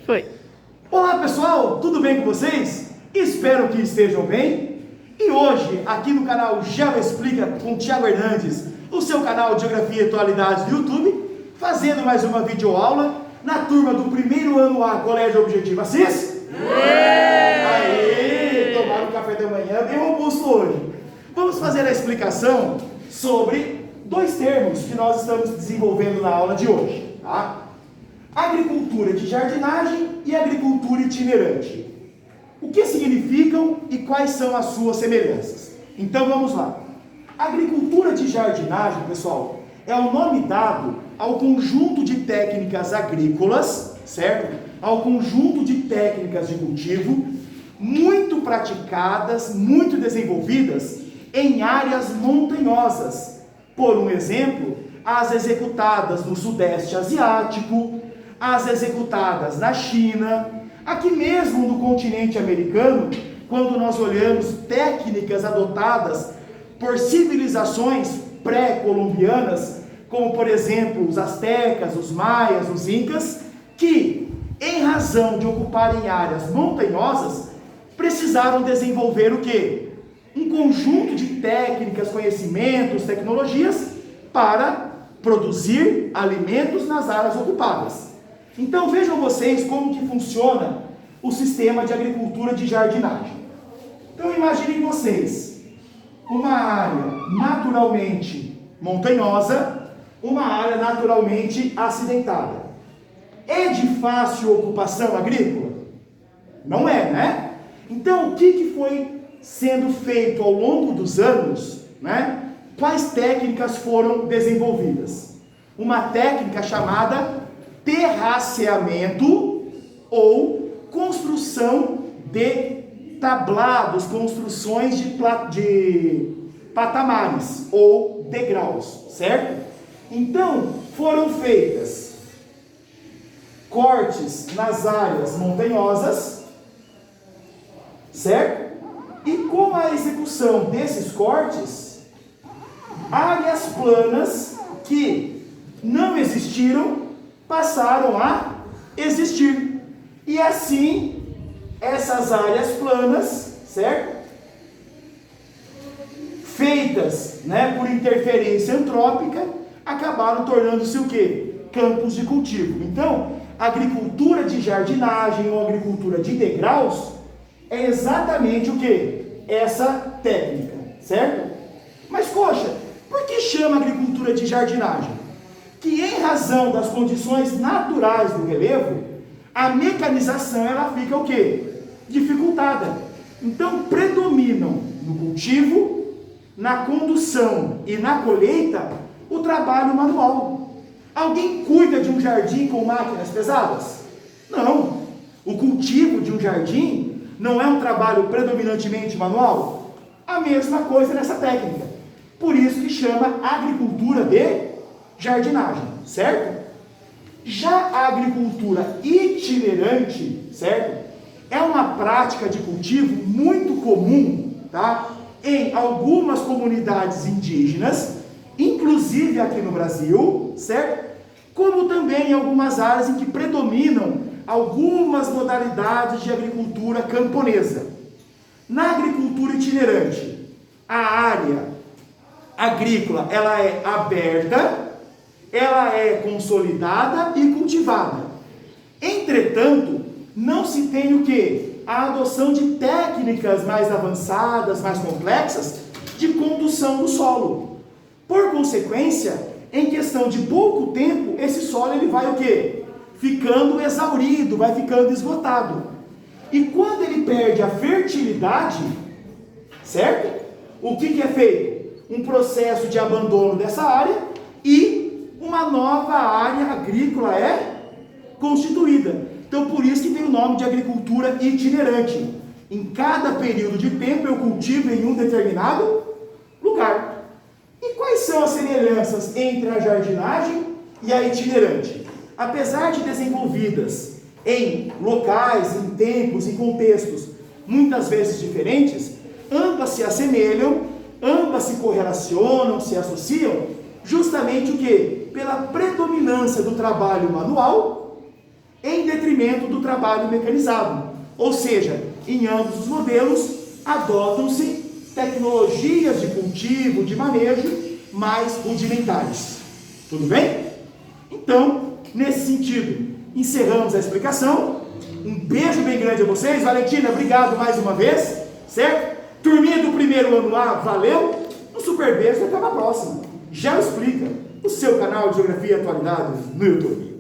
Foi. Olá pessoal, tudo bem com vocês? Espero que estejam bem. E hoje, aqui no canal Geo Explica com Thiago Hernandes, o seu canal de Geografia e Atualidades do YouTube, fazendo mais uma videoaula na turma do primeiro ano A, Colégio Objetivo Assis. Aê! Tomaram o café da manhã, bem robusto hoje. Vamos fazer a explicação sobre dois termos que nós estamos desenvolvendo na aula de hoje, tá? Agricultura de jardinagem e agricultura itinerante. O que significam e quais são as suas semelhanças? Então vamos lá. Agricultura de jardinagem, pessoal, é o nome dado ao conjunto de técnicas agrícolas, certo? Ao conjunto de técnicas de cultivo muito praticadas, muito desenvolvidas em áreas montanhosas. Por um exemplo, as executadas no Sudeste Asiático, as executadas na China, aqui mesmo no continente americano, quando nós olhamos técnicas adotadas por civilizações pré-colombianas, como por exemplo os astecas, os maias, os incas, que em razão de ocuparem áreas montanhosas, precisaram desenvolver o quê? Um conjunto de técnicas, conhecimentos, tecnologias para produzir alimentos nas áreas ocupadas. Então vejam vocês como que funciona o sistema de agricultura de jardinagem. Então imaginem vocês uma área naturalmente montanhosa, uma área naturalmente acidentada. É de fácil ocupação agrícola? Não é, né? Então o que foi sendo feito ao longo dos anos, né? Quais técnicas foram desenvolvidas? Uma técnica chamada terraceamento ou construção de tablados, construções de patamares ou degraus, certo? Então, foram feitas cortes nas áreas montanhosas, certo? E com a execução desses cortes, áreas planas que não existiram passaram a existir. E assim, essas áreas planas, certo? Feitas, né, por interferência antrópica, acabaram tornando-se o quê? Campos de cultivo. Então, agricultura de jardinagem ou agricultura de degraus é exatamente o quê? Essa técnica, certo? Mas, poxa, por que chama agricultura de jardinagem? Que em razão das condições naturais do relevo, a mecanização ela fica o quê? Dificultada. Então predominam no cultivo, na condução e na colheita o trabalho manual. Alguém cuida de um jardim com máquinas pesadas? Não. O cultivo de um jardim não é um trabalho predominantemente manual? A mesma coisa nessa técnica. Por isso que chama agricultura de jardinagem, certo? Já a agricultura itinerante, certo? É uma prática de cultivo muito comum, tá? Em algumas comunidades indígenas, inclusive aqui no Brasil, certo? Como também em algumas áreas em que predominam algumas modalidades de agricultura camponesa. Na agricultura itinerante, a área agrícola, ela é aberta, ela é consolidada e cultivada. Entretanto, não se tem o quê? A adoção de técnicas mais avançadas, mais complexas, de condução do solo. Por consequência, em questão de pouco tempo, esse solo ele vai o quê? Ficando exaurido, vai ficando esgotado. E quando ele perde a fertilidade, certo? O que é feito? Um processo de abandono dessa área e uma nova área agrícola é constituída. Então, por isso que tem o nome de agricultura itinerante. Em cada período de tempo, eu cultivo em um determinado lugar. E quais são as semelhanças entre a jardinagem e a itinerante? Apesar de desenvolvidas em locais, em tempos, em contextos muitas vezes diferentes, ambas se assemelham, ambas se correlacionam, se associam, justamente o quê? Pela predominância do trabalho manual em detrimento do trabalho mecanizado. Ou seja, em ambos os modelos, adotam-se tecnologias de cultivo, de manejo mais rudimentares. Tudo bem? Então, nesse sentido, encerramos a explicação. Um beijo bem grande a vocês. Valentina, obrigado mais uma vez, certo? Turminha do primeiro ano lá, valeu? Um super beijo e até a próxima. Já explica o seu canal de Geografia e Atualidades no YouTube.